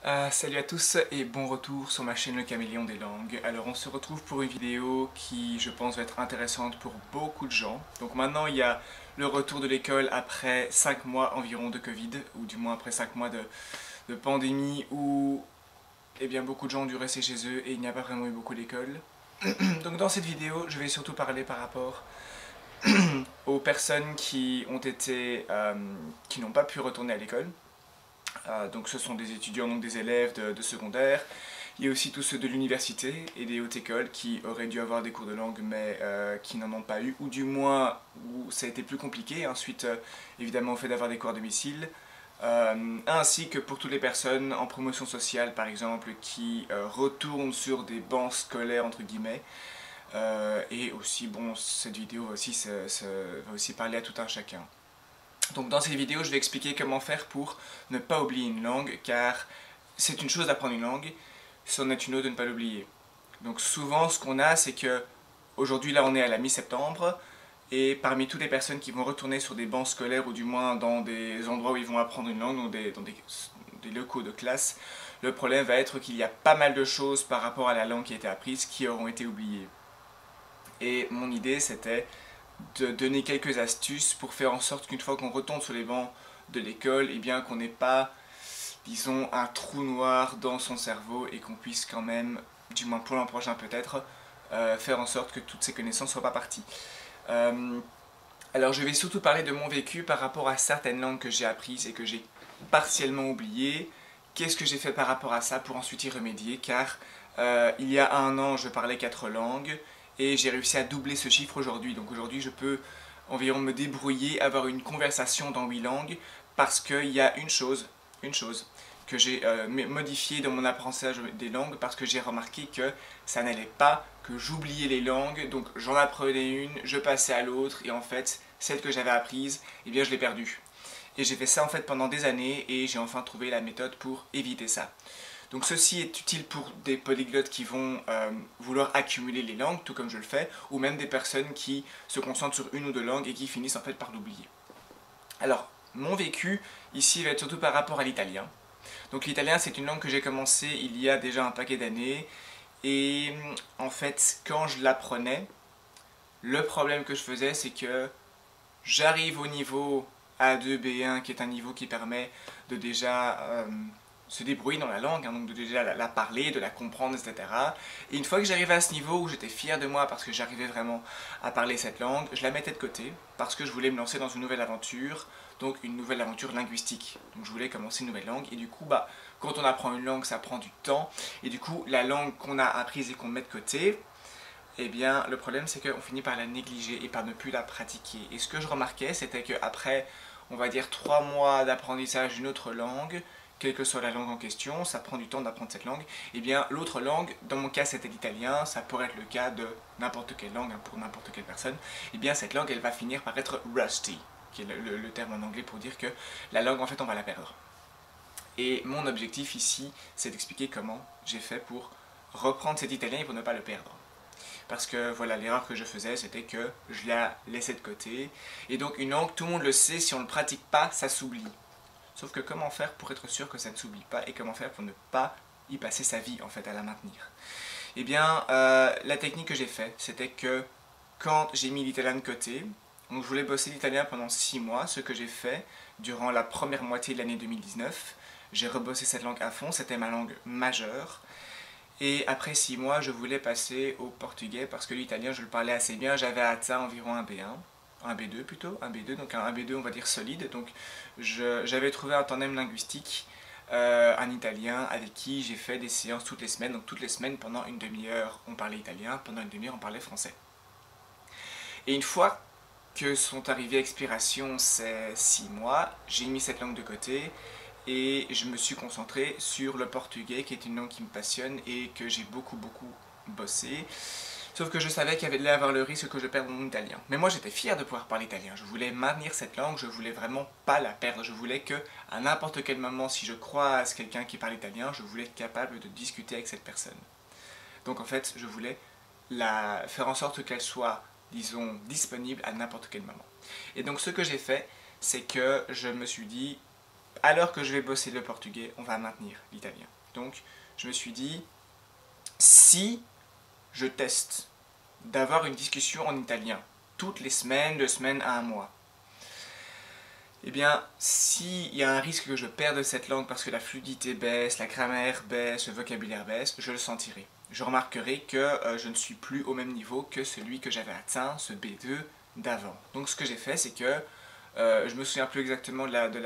Salut à tous et bon retour sur ma chaîne Le Caméléon des Langues. Alors on se retrouve pour une vidéo qui je pense va être intéressante pour beaucoup de gens. Donc maintenant il y a le retour de l'école après 5 mois environ de Covid, ou du moins après 5 mois de pandémie où beaucoup de gens ont dû rester chez eux et il n'y a pas vraiment eu beaucoup d'école. Donc dans cette vidéo je vais surtout parler par rapport aux personnes qui n'ont pas pu retourner à l'école. Donc ce sont des étudiants, donc des élèves de secondaire. Il y a aussi tous ceux de l'université et des hautes écoles qui auraient dû avoir des cours de langue mais qui n'en ont pas eu, ou du moins où ça a été plus compliqué. Ensuite, évidemment, au fait d'avoir des cours à domicile. Ainsi que pour toutes les personnes en promotion sociale, par exemple, qui retournent sur des bancs scolaires, entre guillemets. Et aussi, bon, cette vidéo va aussi parler à tout un chacun. Donc dans cette vidéo, je vais expliquer comment faire pour ne pas oublier une langue, car c'est une chose d'apprendre une langue, c'en est une autre de ne pas l'oublier. Donc souvent, ce qu'on a, c'est que aujourd'hui, là, on est à la mi-septembre, et parmi toutes les personnes qui vont retourner sur des bancs scolaires, ou du moins dans des endroits où ils vont apprendre une langue, donc dans des locaux de classe, le problème va être qu'il y a pas mal de choses par rapport à la langue qui a été apprise qui auront été oubliées. Et mon idée, c'était de donner quelques astuces pour faire en sorte qu'une fois qu'on retombe sur les bancs de l'école, eh bien qu'on n'ait pas, disons, un trou noir dans son cerveau et qu'on puisse quand même, du moins pour l'an prochain peut-être, faire en sorte que toutes ces connaissances ne soient pas parties. Euh, alors je vais surtout parler de mon vécu par rapport à certaines langues que j'ai apprises et que j'ai partiellement oubliées. Qu'est-ce que j'ai fait par rapport à ça pour ensuite y remédier, car il y a un an je parlais 4 langues et j'ai réussi à doubler ce chiffre aujourd'hui. Donc aujourd'hui je peux environ me débrouiller, avoir une conversation dans 8 langues, parce qu'il y a une chose que j'ai modifiée dans mon apprentissage des langues, parce que j'ai remarqué que ça n'allait pas, que j'oubliais les langues, donc j'en apprenais une, je passais à l'autre, et en fait, celle que j'avais apprise, eh bien je l'ai perdue. Et j'ai fait ça en fait pendant des années, et j'ai enfin trouvé la méthode pour éviter ça. Donc ceci est utile pour des polyglottes qui vont vouloir accumuler les langues, tout comme je le fais, ou même des personnes qui se concentrent sur une ou deux langues et qui finissent en fait par l'oublier. Alors, mon vécu ici va être surtout par rapport à l'italien. Donc l'italien c'est une langue que j'ai commencé il y a déjà un paquet d'années, et en fait quand je l'apprenais, le problème que je faisais c'est que j'arrive au niveau A2, B1 qui est un niveau qui permet de déjà se débrouiller dans la langue, hein, donc de déjà la parler, de la comprendre, etc. Et une fois que j'arrivais à ce niveau où j'étais fier de moi parce que j'arrivais vraiment à parler cette langue, je la mettais de côté parce que je voulais me lancer dans une nouvelle aventure, donc une nouvelle aventure linguistique. Donc je voulais commencer une nouvelle langue, et du coup, quand on apprend une langue, ça prend du temps, et du coup, la langue qu'on a apprise et qu'on met de côté, eh bien, le problème c'est qu'on finit par la négliger et par ne plus la pratiquer. Et ce que je remarquais, c'était qu'après, on va dire 3 mois d'apprentissage d'une autre langue, quelle que soit la langue en question, ça prend du temps d'apprendre cette langue, eh bien l'autre langue, dans mon cas c'était l'italien, ça pourrait être le cas de n'importe quelle langue, hein, pour n'importe quelle personne, eh bien cette langue elle va finir par être rusty, qui est le terme en anglais pour dire que la langue en fait on va la perdre. Et mon objectif ici, c'est d'expliquer comment j'ai fait pour reprendre cet italien et pour ne pas le perdre. Parce que voilà, l'erreur que je faisais, c'était que je la laissais de côté. Et donc une langue, tout le monde le sait, si on ne le pratique pas, ça s'oublie. Sauf que comment faire pour être sûr que ça ne s'oublie pas, et comment faire pour ne pas y passer sa vie en fait à la maintenir? Eh bien, la technique que j'ai faite, c'était que quand j'ai mis l'italien de côté, donc je voulais bosser l'italien pendant 6 mois, ce que j'ai fait durant la première moitié de l'année 2019. J'ai rebossé cette langue à fond, c'était ma langue majeure. Et après 6 mois, je voulais passer au portugais parce que l'italien, je le parlais assez bien. J'avais atteint environ un B1, un B2 plutôt, un B2, donc un B2 on va dire solide. Donc j'avais trouvé un tandem linguistique, un italien avec qui j'ai fait des séances toutes les semaines. Donc toutes les semaines, pendant une demi-heure, on parlait italien, pendant une demi-heure, on parlait français. Et une fois que sont arrivés à expiration ces 6 mois, j'ai mis cette langue de côté et je me suis concentré sur le portugais, qui est une langue qui me passionne et que j'ai beaucoup bossé. Sauf que je savais qu'il y allait avoir le risque que je perde mon italien. Mais moi j'étais fier de pouvoir parler italien, je voulais maintenir cette langue, je voulais vraiment pas la perdre, je voulais que à n'importe quel moment, si je croise quelqu'un qui parle italien, je voulais être capable de discuter avec cette personne. Donc en fait, je voulais faire en sorte qu'elle soit, disons, disponible à n'importe quel moment. Et donc ce que j'ai fait, c'est que je me suis dit, alors que je vais bosser le portugais, on va maintenir l'italien. Donc je me suis dit, si je teste d'avoir une discussion en italien toutes les semaines, 2 semaines à un mois, eh bien, s'il y a un risque que je perde cette langue parce que la fluidité baisse, la grammaire baisse, le vocabulaire baisse, je le sentirai. Je remarquerai que je ne suis plus au même niveau que celui que j'avais atteint, ce B2 d'avant. Donc ce que j'ai fait, c'est que je me souviens plus exactement de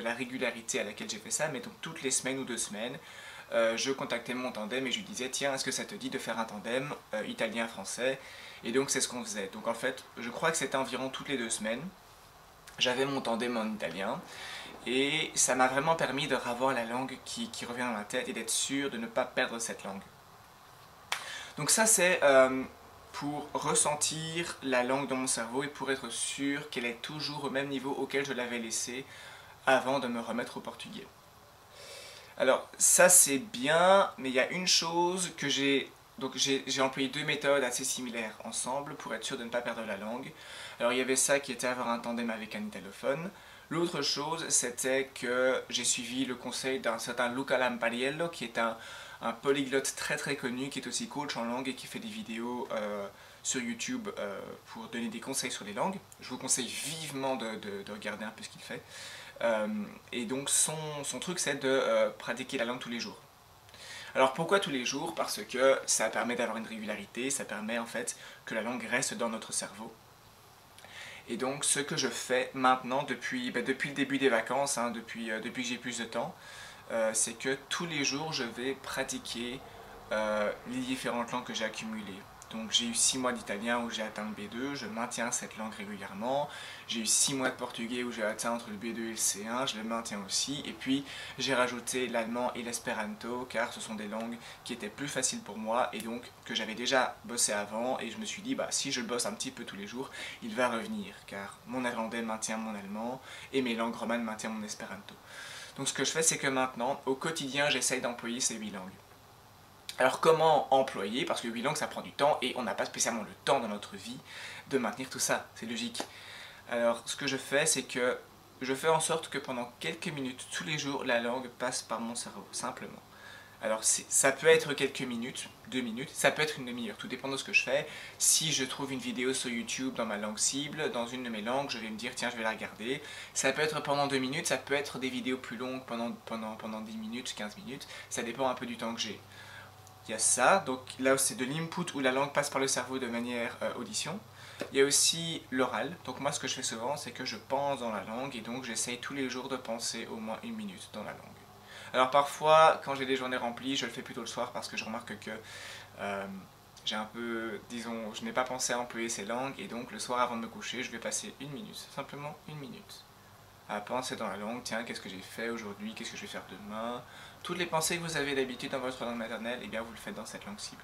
la régularité à laquelle j'ai fait ça, mais donc toutes les semaines ou 2 semaines, je contactais mon tandem et je lui disais, tiens, est-ce que ça te dit de faire un tandem italien-français? Et donc c'est ce qu'on faisait. Donc en fait, je crois que c'était environ toutes les 2 semaines. J'avais mon tandem en italien et ça m'a vraiment permis de revoir la langue qui revient dans ma tête et d'être sûr de ne pas perdre cette langue. Donc ça c'est pour ressentir la langue dans mon cerveau et pour être sûr qu'elle est toujours au même niveau auquel je l'avais laissée avant de me remettre au portugais. Alors ça c'est bien, mais il y a une chose que j'ai employé 2 méthodes assez similaires ensemble pour être sûr de ne pas perdre la langue. Alors il y avait ça qui était avoir un tandem avec un italophone. L'autre chose, c'était que j'ai suivi le conseil d'un certain Luca Lampariello, qui est un polyglotte très très connu, qui est aussi coach en langue et qui fait des vidéos sur YouTube pour donner des conseils sur les langues. Je vous conseille vivement de regarder un peu ce qu'il fait. Et donc son truc, c'est de pratiquer la langue tous les jours. Alors pourquoi tous les jours? Parce que ça permet d'avoir une régularité, ça permet en fait que la langue reste dans notre cerveau. Et donc ce que je fais maintenant depuis le début des vacances, hein, depuis que j'ai plus de temps, c'est que tous les jours je vais pratiquer les différentes langues que j'ai accumulées. Donc j'ai eu 6 mois d'italien où j'ai atteint le B2, je maintiens cette langue régulièrement. J'ai eu 6 mois de portugais où j'ai atteint entre le B2 et le C1, je le maintiens aussi. Et puis j'ai rajouté l'allemand et l'espéranto car ce sont des langues qui étaient plus faciles pour moi et donc que j'avais déjà bossé avant. Et je me suis dit, bah, si je le bosse un petit peu tous les jours, il va revenir car mon néerlandais maintient mon allemand et mes langues romanes maintiennent mon espéranto. Donc ce que je fais, c'est que maintenant, au quotidien, j'essaye d'employer ces 8 langues. Alors comment employer? Parce que 8 langues ça prend du temps et on n'a pas spécialement le temps dans notre vie de maintenir tout ça, c'est logique. Alors ce que je fais, c'est que je fais en sorte que pendant quelques minutes, tous les jours, la langue passe par mon cerveau, simplement. Alors ça peut être quelques minutes, 2 minutes, ça peut être une demi-heure, tout dépend de ce que je fais. Si je trouve une vidéo sur YouTube dans ma langue cible, dans une de mes langues, je vais me dire tiens je vais la regarder. Ça peut être pendant 2 minutes, ça peut être des vidéos plus longues pendant 10 minutes, 15 minutes, ça dépend un peu du temps que j'ai. Il y a ça, donc là c'est de l'input où la langue passe par le cerveau de manière audition. Il y a aussi l'oral, donc moi ce que je fais souvent c'est que je pense dans la langue et donc j'essaye tous les jours de penser au moins 1 minute dans la langue. Alors parfois quand j'ai des journées remplies je le fais plutôt le soir parce que je remarque que j'ai un peu, disons, je n'ai pas pensé à employer ces langues et donc le soir avant de me coucher je vais passer 1 minute, simplement 1 minute. À penser dans la langue, tiens, qu'est-ce que j'ai fait aujourd'hui, qu'est-ce que je vais faire demain. Toutes les pensées que vous avez d'habitude dans votre langue maternelle, eh bien vous le faites dans cette langue cible.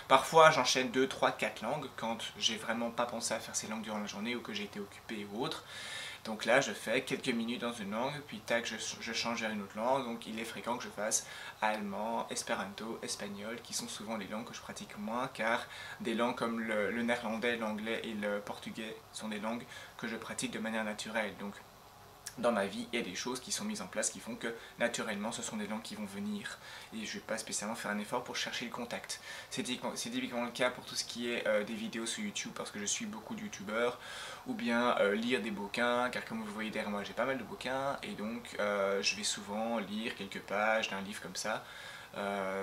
Parfois j'enchaîne 2, 3, 4 langues quand j'ai vraiment pas pensé à faire ces langues durant la journée ou que j'ai été occupé ou autre. Donc là je fais quelques minutes dans une langue, puis tac je change vers une autre langue, donc il est fréquent que je fasse allemand, espéranto, espagnol, qui sont souvent les langues que je pratique moins, car des langues comme le néerlandais, l'anglais et le portugais sont des langues que je pratique de manière naturelle. Donc dans ma vie, il y a des choses qui sont mises en place qui font que naturellement ce sont des langues qui vont venir et je ne vais pas spécialement faire un effort pour chercher le contact. C'est typiquement le cas pour tout ce qui est des vidéos sur YouTube parce que je suis beaucoup de youtubeurs, ou bien lire des bouquins car comme vous voyez derrière moi j'ai pas mal de bouquins et donc je vais souvent lire quelques pages d'un livre comme ça.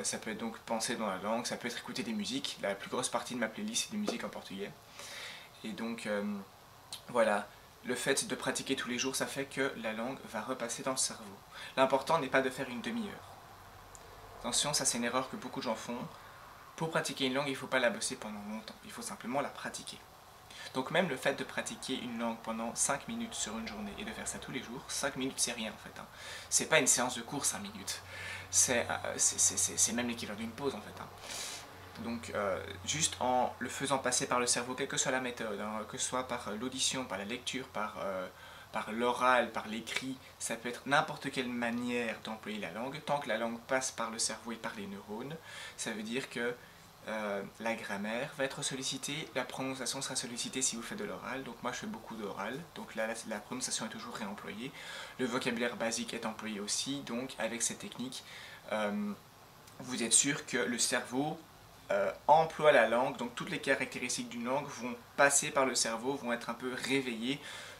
Ça peut être donc penser dans la langue, ça peut être écouter des musiques. La plus grosse partie de ma playlist c'est des musiques en portugais et donc voilà. Le fait de pratiquer tous les jours, ça fait que la langue va repasser dans le cerveau. L'important n'est pas de faire une demi-heure. Attention, ça c'est une erreur que beaucoup de gens font. Pour pratiquer une langue, il ne faut pas la bosser pendant longtemps, il faut simplement la pratiquer. Donc même le fait de pratiquer une langue pendant 5 minutes sur une journée et de faire ça tous les jours, 5 minutes c'est rien en fait. Hein. C'est pas une séance de cours 5 minutes. C'est même l'équivalent d'une pause en fait. Hein. Donc juste en le faisant passer par le cerveau, quelle que soit la méthode, hein, que ce soit par l'audition, par la lecture, par l'oral, par l'écrit, ça peut être n'importe quelle manière d'employer la langue. Tant que la langue passe par le cerveau et par les neurones, ça veut dire que la grammaire va être sollicitée, la prononciation sera sollicitée si vous faites de l'oral, donc moi je fais beaucoup d'oral, donc là la prononciation est toujours réemployée, le vocabulaire basique est employé aussi, donc avec cette technique, vous êtes sûr que le cerveau emploie la langue, donc toutes les caractéristiques d'une langue vont passer par le cerveau, vont être un peu réveillées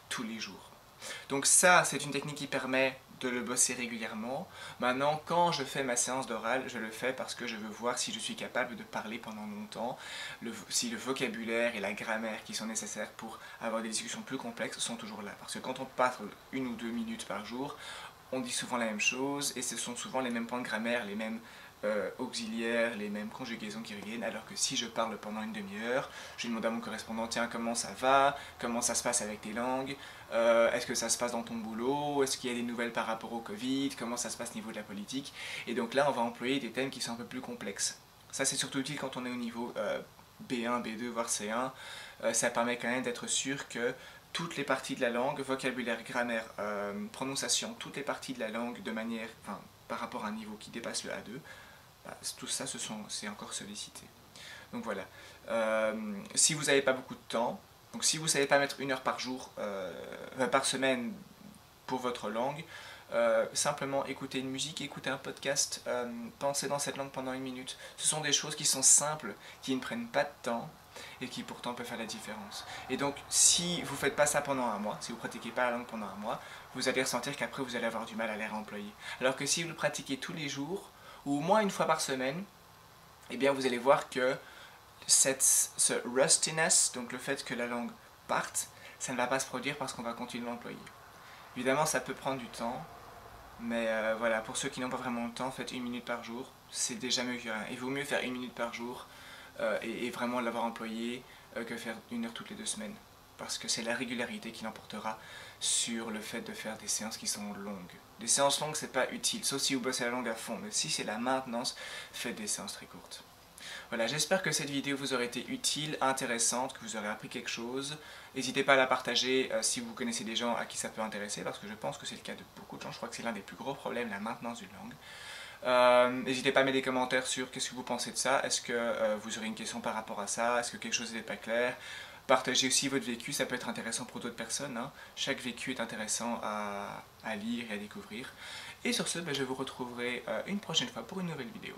tous les jours. Donc ça, c'est une technique qui permet de le bosser régulièrement. Maintenant, quand je fais ma séance d'oral, je le fais parce que je veux voir si je suis capable de parler pendant longtemps, si le vocabulaire et la grammaire qui sont nécessaires pour avoir des discussions plus complexes sont toujours là. Parce que quand on parle 1 ou 2 minutes par jour, on dit souvent la même chose et ce sont souvent les mêmes points de grammaire, les mêmes auxiliaires, les mêmes conjugaisons qui reviennent, alors que si je parle pendant une demi-heure, je demande à mon correspondant, tiens, comment ça va, comment ça se passe avec tes langues, est-ce que ça se passe dans ton boulot, est-ce qu'il y a des nouvelles par rapport au Covid, comment ça se passe au niveau de la politique, et donc là on va employer des thèmes qui sont un peu plus complexes. Ça c'est surtout utile quand on est au niveau B1, B2, voire C1, ça permet quand même d'être sûr que toutes les parties de la langue, vocabulaire, grammaire, prononciation, toutes les parties de la langue de manière, enfin, par rapport à un niveau qui dépasse le A2, tout ça c'est encore sollicité. Donc voilà. Si vous n'avez pas beaucoup de temps, donc si vous ne savez pas mettre 1 heure par jour, par semaine pour votre langue, simplement écouter une musique, écouter un podcast, penser dans cette langue pendant 1 minute. Ce sont des choses qui sont simples, qui ne prennent pas de temps et qui pourtant peuvent faire la différence. Et donc si vous ne faites pas ça pendant 1 mois, si vous ne pratiquez pas la langue pendant 1 mois, vous allez ressentir qu'après vous allez avoir du mal à les réemployer. Alors que si vous le pratiquez tous les jours, ou au moins 1 fois par semaine, eh bien vous allez voir que ce rustiness, donc le fait que la langue parte, ça ne va pas se produire parce qu'on va continuer à l'employer. Évidemment ça peut prendre du temps, mais voilà, pour ceux qui n'ont pas vraiment le temps, faites 1 minute par jour, c'est déjà mieux que rien. Il vaut mieux faire 1 minute par jour et vraiment l'avoir employé que faire 1 heure toutes les 2 semaines. Parce que c'est la régularité qui l'emportera sur le fait de faire des séances qui sont longues. Des séances longues, c'est pas utile, sauf si vous bossez la langue à fond. Mais si c'est la maintenance, faites des séances très courtes. Voilà, j'espère que cette vidéo vous aurait été utile, intéressante, que vous aurez appris quelque chose. N'hésitez pas à la partager si vous connaissez des gens à qui ça peut intéresser, parce que je pense que c'est le cas de beaucoup de gens. Je crois que c'est l'un des plus gros problèmes, la maintenance d'une langue. N'hésitez pas à mettre des commentaires sur qu'est-ce que vous pensez de ça. Est-ce que vous aurez une question par rapport à ça? Est-ce que quelque chose n'est pas clair? Partagez aussi votre vécu, ça peut être intéressant pour d'autres personnes. Hein. Chaque vécu est intéressant à lire et à découvrir. Et sur ce, je vous retrouverai une prochaine fois pour une nouvelle vidéo.